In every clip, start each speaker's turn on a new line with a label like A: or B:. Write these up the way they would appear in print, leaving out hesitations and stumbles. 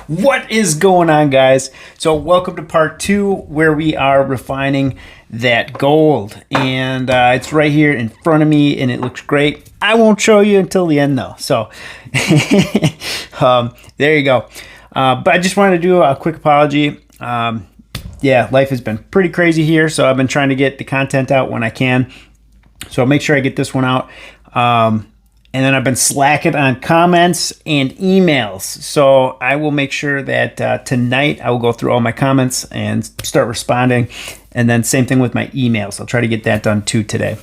A: What is going on, guys? So welcome to part 2 where we are refining that gold, and it's right here in front of me and it looks great. I won't show you until the end though, so there you go. But I just wanted to do a quick apology. Yeah, life has been pretty crazy here, so I've been trying to get the content out when I can, so I'll make sure I get this one out. And then I've been slacking on comments and emails. So I will make sure that tonight I will go through all my comments and start responding. And then same thing with my emails. I'll try to get that done too today.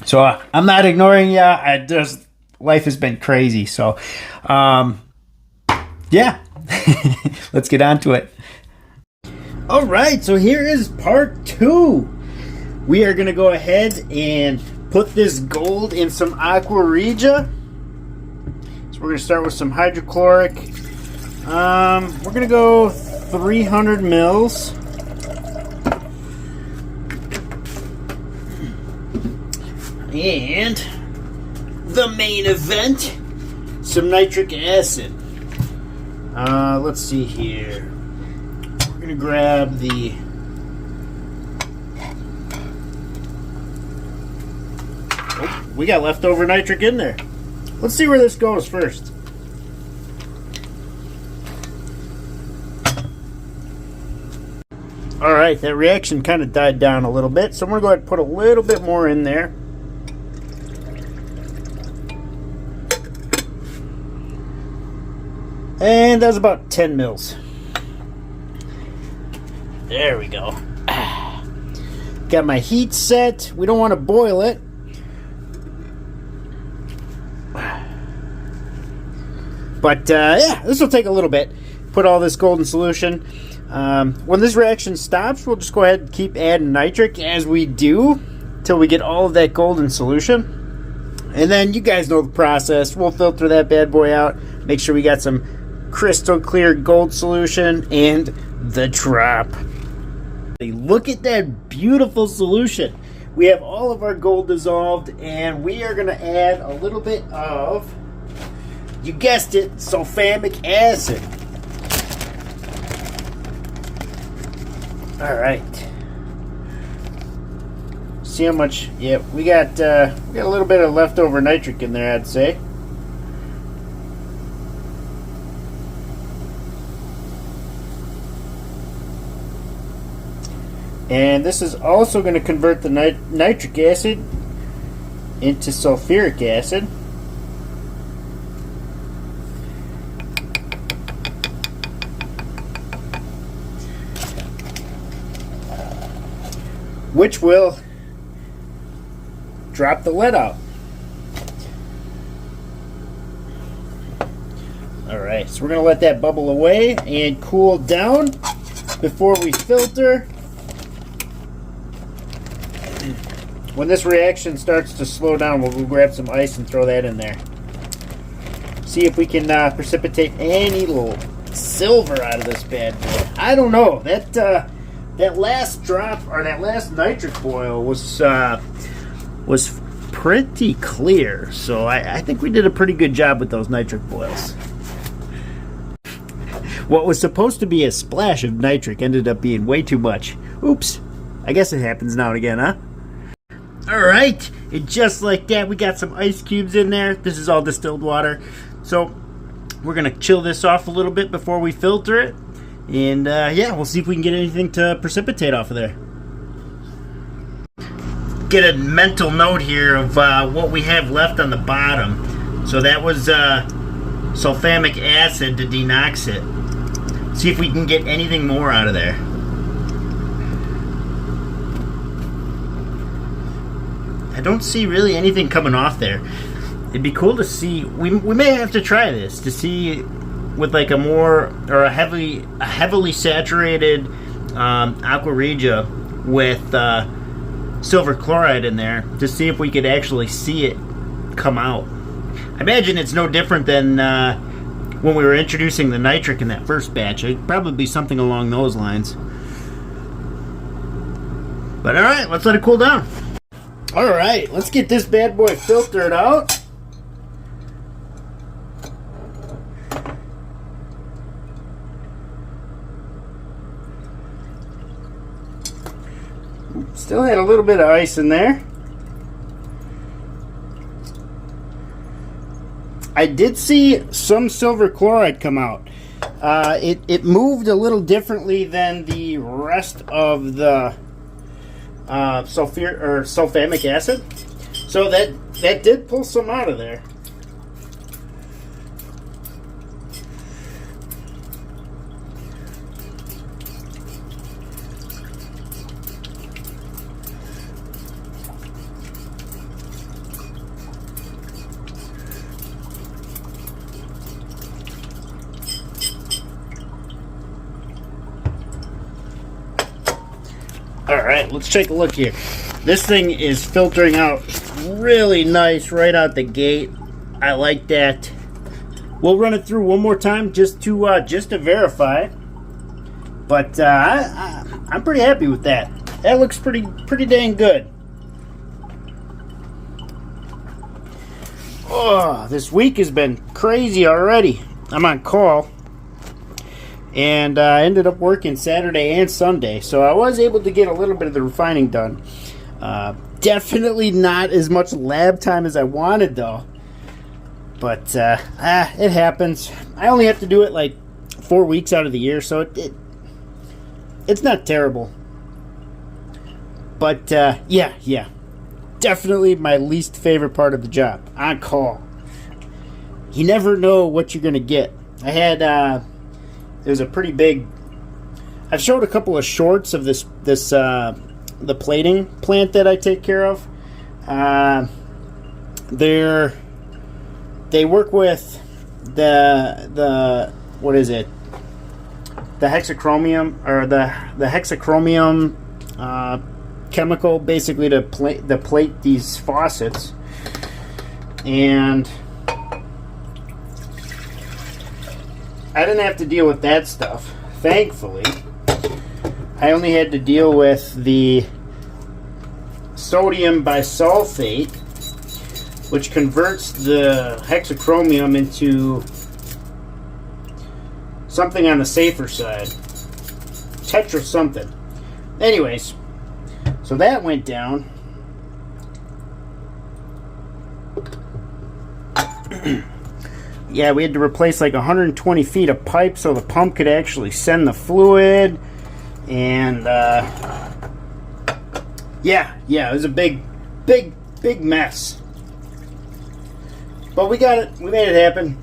A: So I'm not ignoring you. Life has been crazy. So yeah, let's get on to it. All right, so here is part 2. We are going to go ahead and put this gold in some aqua regia. So we're going to start with some hydrochloric. We're going to go 300 mils. And the main event, some nitric acid. Let's see here. We're going to grab the we got leftover nitric in there. Let's see where this goes first. Alright, that reaction kind of died down a little bit, so I'm going to go ahead and put a little bit more in there. And that was about 10 mils. There we go. Got my heat set. We don't want to boil it. But yeah, this will take a little bit. Put all this gold in solution. When this reaction stops, we'll just go ahead and keep adding nitric as we do till we get all of that gold in solution. And then you guys know the process. We'll filter that bad boy out. Make sure we got some crystal clear gold solution and the drop. Look at that beautiful solution. We have all of our gold dissolved, and we are going to add a little bit of, you guessed it, sulfamic acid. All right. See how much? Yeah, we got a little bit of leftover nitric in there, I'd say. And this is also going to convert the nitric acid into sulfuric acid. Which will drop the lead out. Alright, so we're going to let that bubble away and cool down before we filter. When this reaction starts to slow down, we'll grab some ice and throw that in there. See if we can precipitate any little silver out of this bad boy. I don't know. That last drop, or that last nitric boil was pretty clear. So I think we did a pretty good job with those nitric boils. What was supposed to be a splash of nitric ended up being way too much. Oops. I guess it happens now and again, huh? Alright, and just like that, we got some ice cubes in there. This is all distilled water. So we're going to chill this off a little bit before we filter it. And yeah, we'll see if we can get anything to precipitate off of there. Get a mental note here of what we have left on the bottom. So that was sulfamic acid to denox it. See if we can get anything more out of there. I don't see really anything coming off there. It'd be cool to see. We may have to try this to see with like a heavily saturated aqua regia with silver chloride in there to see if we could actually see it come out. I imagine it's no different than when we were introducing the nitric in that first batch. It'd probably be something along those lines. But all right, let's let it cool down. Alright, let's get this bad boy filtered out. Still had a little bit of ice in there. I did see some silver chloride come out. It moved a little differently than the rest of the sulfamic acid. So that did pull some out of there. Alright, let's take a look here. This thing is filtering out really nice right out the gate. I like that. We'll run it through one more time just to verify. But I'm pretty happy with that. That looks pretty dang good. Oh, this week has been crazy already. I'm on call. And I ended up working Saturday and Sunday, so I was able to get a little bit of the refining done. Definitely not as much lab time as I wanted, though. But it happens. I only have to do it like 4 weeks out of the year, so it's not terrible. But yeah, definitely my least favorite part of the job. On call. You never know what you're gonna get. I had. There's a pretty big. I've showed a couple of shorts of the plating plant that I take care of. They work with the what is it? The hexachromium or the hexachromium chemical, basically to plate these faucets, and I didn't have to deal with that stuff, thankfully. I only had to deal with the sodium bisulfate, which converts the hexachromium into something on the safer side. Tetra something. Anyways, so that went down. Yeah, we had to replace like 120 feet of pipe so the pump could actually send the fluid. And yeah, it was a big mess. But we got it. We made it happen.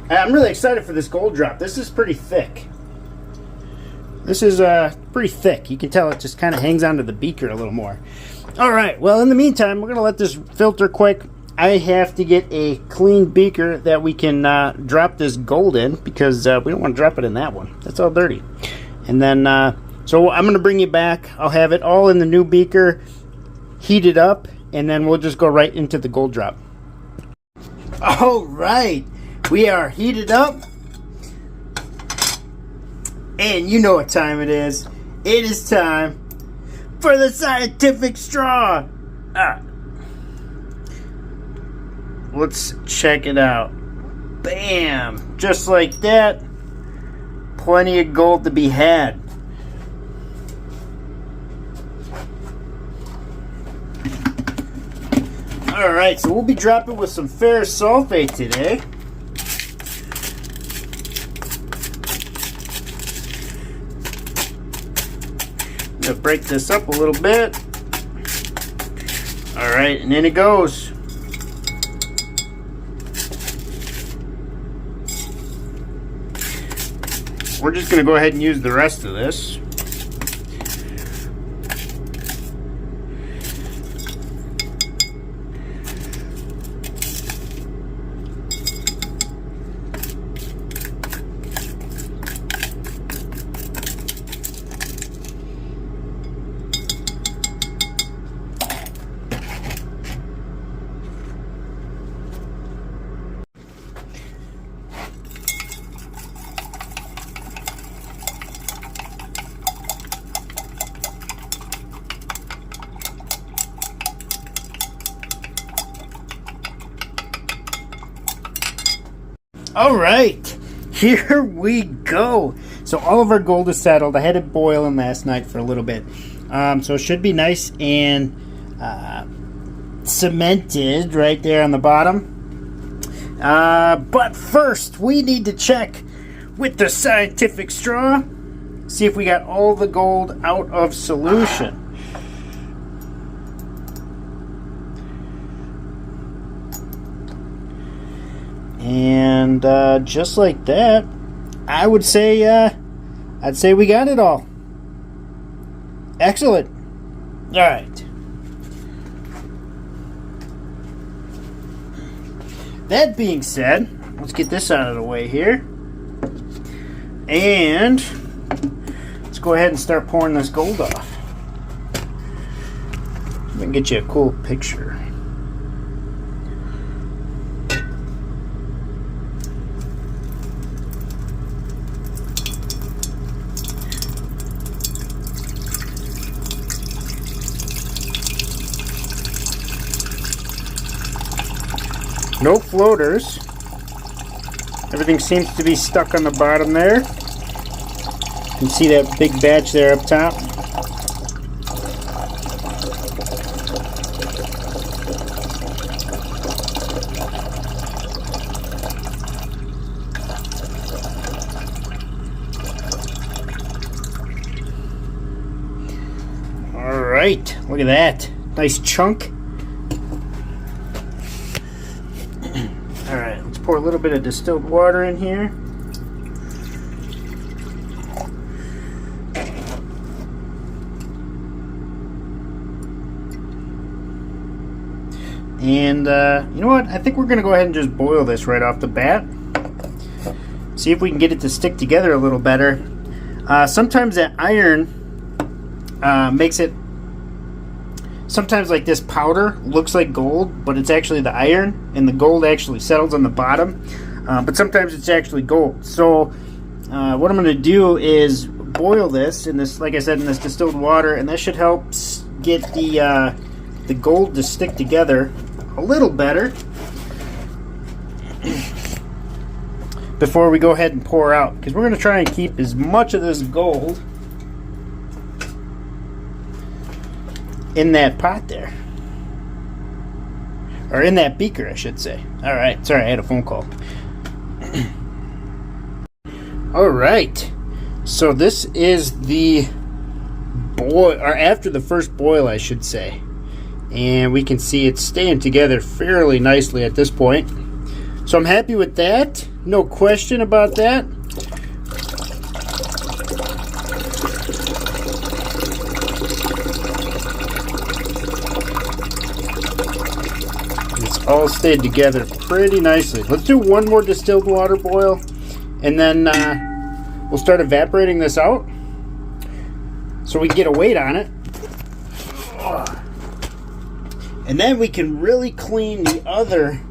A: I'm really excited for this gold drop. This is pretty thick. This is pretty thick. You can tell it just kind of hangs onto the beaker a little more. Alright, well in the meantime, we're going to let this filter quick. I have to get a clean beaker that we can drop this gold in, because we don't want to drop it in that one. That's all dirty. And then, so I'm going to bring you back. I'll have it all in the new beaker, heat it up, and then we'll just go right into the gold drop. Alright, we are heated up. And you know what time it is. It is time for the scientific straw. Let's check it out. Bam! Just like that. Plenty of gold to be had. Alright, so we'll be dropping with some ferrous sulfate today. I'm going to break this up a little bit. Alright, and in it goes. We're just going to go ahead and use the rest of this. All right, here we go. So all of our gold is settled. I had it boiling last night for a little bit. So it should be nice and cemented right there on the bottom. But first, we need to check with the scientific straw. See if we got all the gold out of solution. And just like that, I would say, I'd say we got it all. Excellent. All right. That being said, let's get this out of the way here. And let's go ahead and start pouring this gold off. Let me get you a cool picture. No floaters. Everything seems to be stuck on the bottom there. You can see that big batch there up top. All right, look at that. Nice chunk. Alright, let's pour a little bit of distilled water in here. And you know what? I think we're going to go ahead and just boil this right off the bat. See if we can get it to stick together a little better. Sometimes that iron makes it... Sometimes like this powder looks like gold, but it's actually the iron, and the gold actually settles on the bottom. But sometimes it's actually gold. So what I'm going to do is boil this in this, like I said, in this distilled water, and that should help get the gold to stick together a little better before we go ahead and pour out, because we're going to try and keep as much of this gold in that pot there, or in that beaker, I should say. All right, sorry, I had a phone call. All right, so this is the boil, or after the first boil, I should say, and we can see it's staying together fairly nicely at this point. So I'm happy with that, no question about that. All stayed together pretty nicely. Let's do one more distilled water boil, and then we'll start evaporating this out so we can get a weight on it, and then we can really clean the other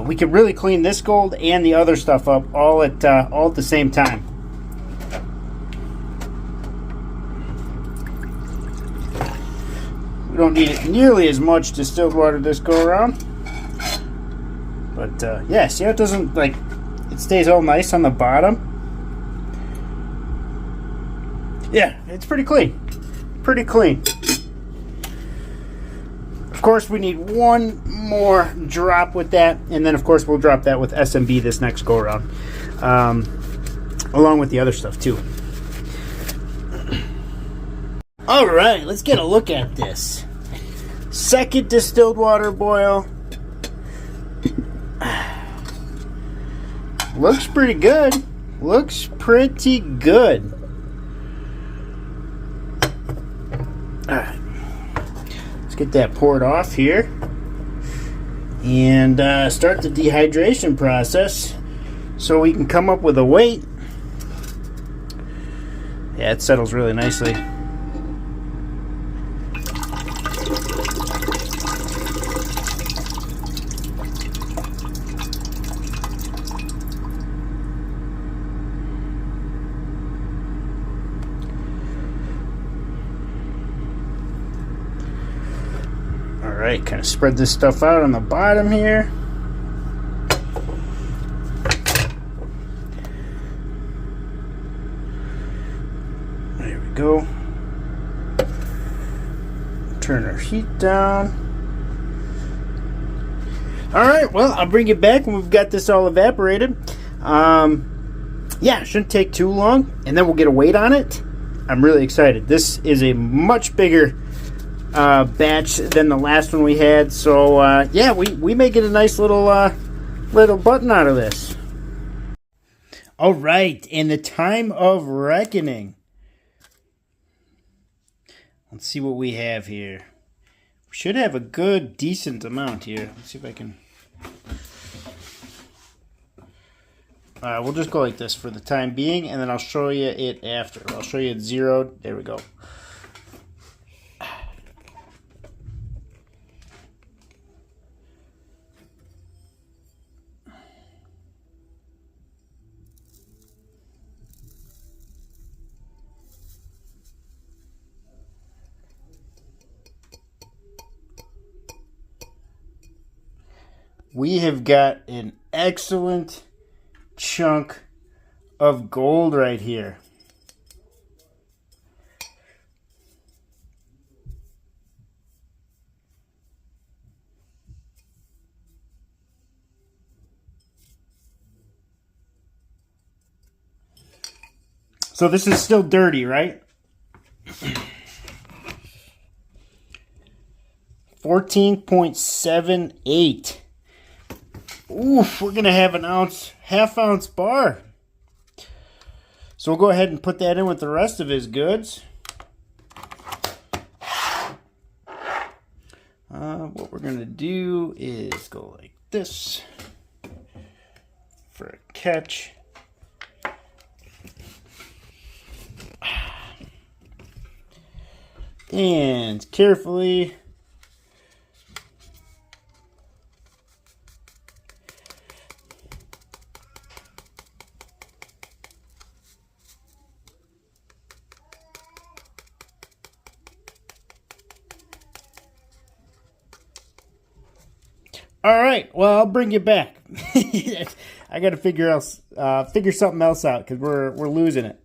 A: we can really clean this gold and the other stuff up all at the same time. We don't need it nearly as much distilled water this go around. But yeah, see how it doesn't, like, it stays all nice on the bottom? Yeah, it's pretty clean. Pretty clean. Of course, we need one more drop with that, and then of course we'll drop that with SMB this next go around, along with the other stuff too. All right, let's get a look at this. Second distilled water boil. Looks pretty good. Looks pretty good. All right. Let's get that poured off here and start the dehydration process so we can come up with a weight. Yeah, it settles really nicely. Alright, kind of spread this stuff out on the bottom here. we go. Turn our heat down. Alright, well, I'll bring it back when we've got this all evaporated. Yeah, it shouldn't take too long, and then we'll get a weight on it. I'm really excited. This is a much bigger batch than the last one we had, so yeah, we may get a nice little button out of this. Alright, and the time of reckoning. Let's see what we have here. We should have a good, decent amount here. Let's see if I can... we'll just go like this for the time being, and then I'll show you it after. I'll show you it zeroed. There we go. We have got an excellent chunk of gold right here. So this is still dirty, right? 14.78. Oof, we're going to have an half ounce bar. So we'll go ahead and put that in with the rest of his goods. What we're going to do is go like this for a catch. And carefully all right, well, I'll bring you back. I got to figure something else out because we're losing it.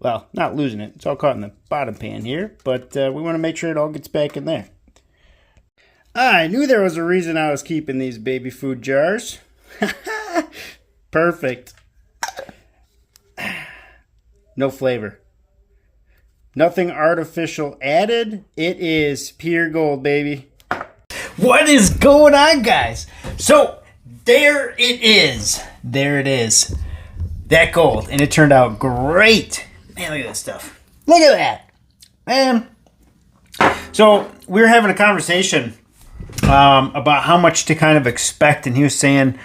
A: Well, not losing it. It's all caught in the bottom pan here, but we want to make sure it all gets back in there. I knew there was a reason I was keeping these baby food jars. Perfect. No flavor. Nothing artificial added. It is pure gold, baby. What is going on, guys? So, there it is. There it is. That gold. And it turned out great. Man, look at this stuff. Look at that. Man. So, we were having a conversation about how much to kind of expect. And he was saying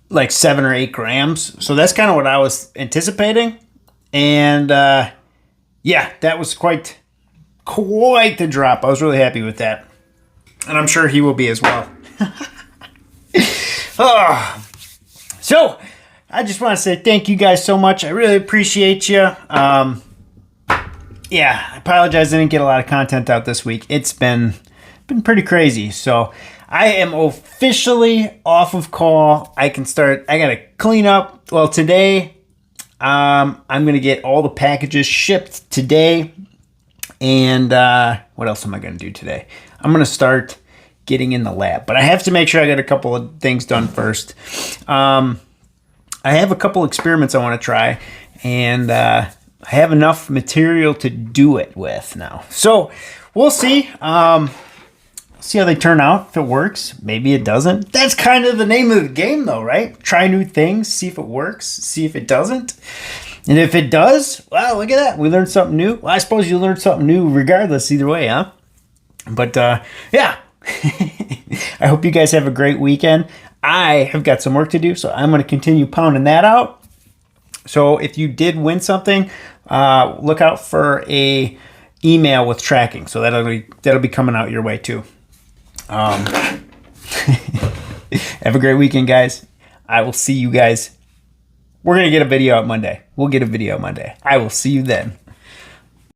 A: like 7 or 8 grams. So, that's kind of what I was anticipating. And, yeah, that was quite the drop. I was really happy with that. And I'm sure he will be as well. So, I just want to say thank you guys so much. I really appreciate you. Yeah, I apologize I didn't get a lot of content out this week. It's been pretty crazy. So, I am officially off of call. I got to clean up. Well, today, I'm going to get all the packages shipped today. And what else am I going to do today? I'm going to start getting in the lab. But I have to make sure I get a couple of things done first. I have a couple experiments I want to try. And I have enough material to do it with now. So we'll see. See how they turn out. If it works, maybe it doesn't. That's kind of the name of the game though, right? Try new things. See if it works. See if it doesn't. And if it does, well, look at that. We learned something new. Well, I suppose you learned something new regardless either way, huh? But, yeah. I hope you guys have a great weekend. I have got some work to do, so I'm going to continue pounding that out. So if you did win something, look out for a email with tracking. So that'll be coming out your way too. Have a great weekend, guys. I will see you guys. We're going to get a video out Monday. We'll get a video Monday. I will see you then.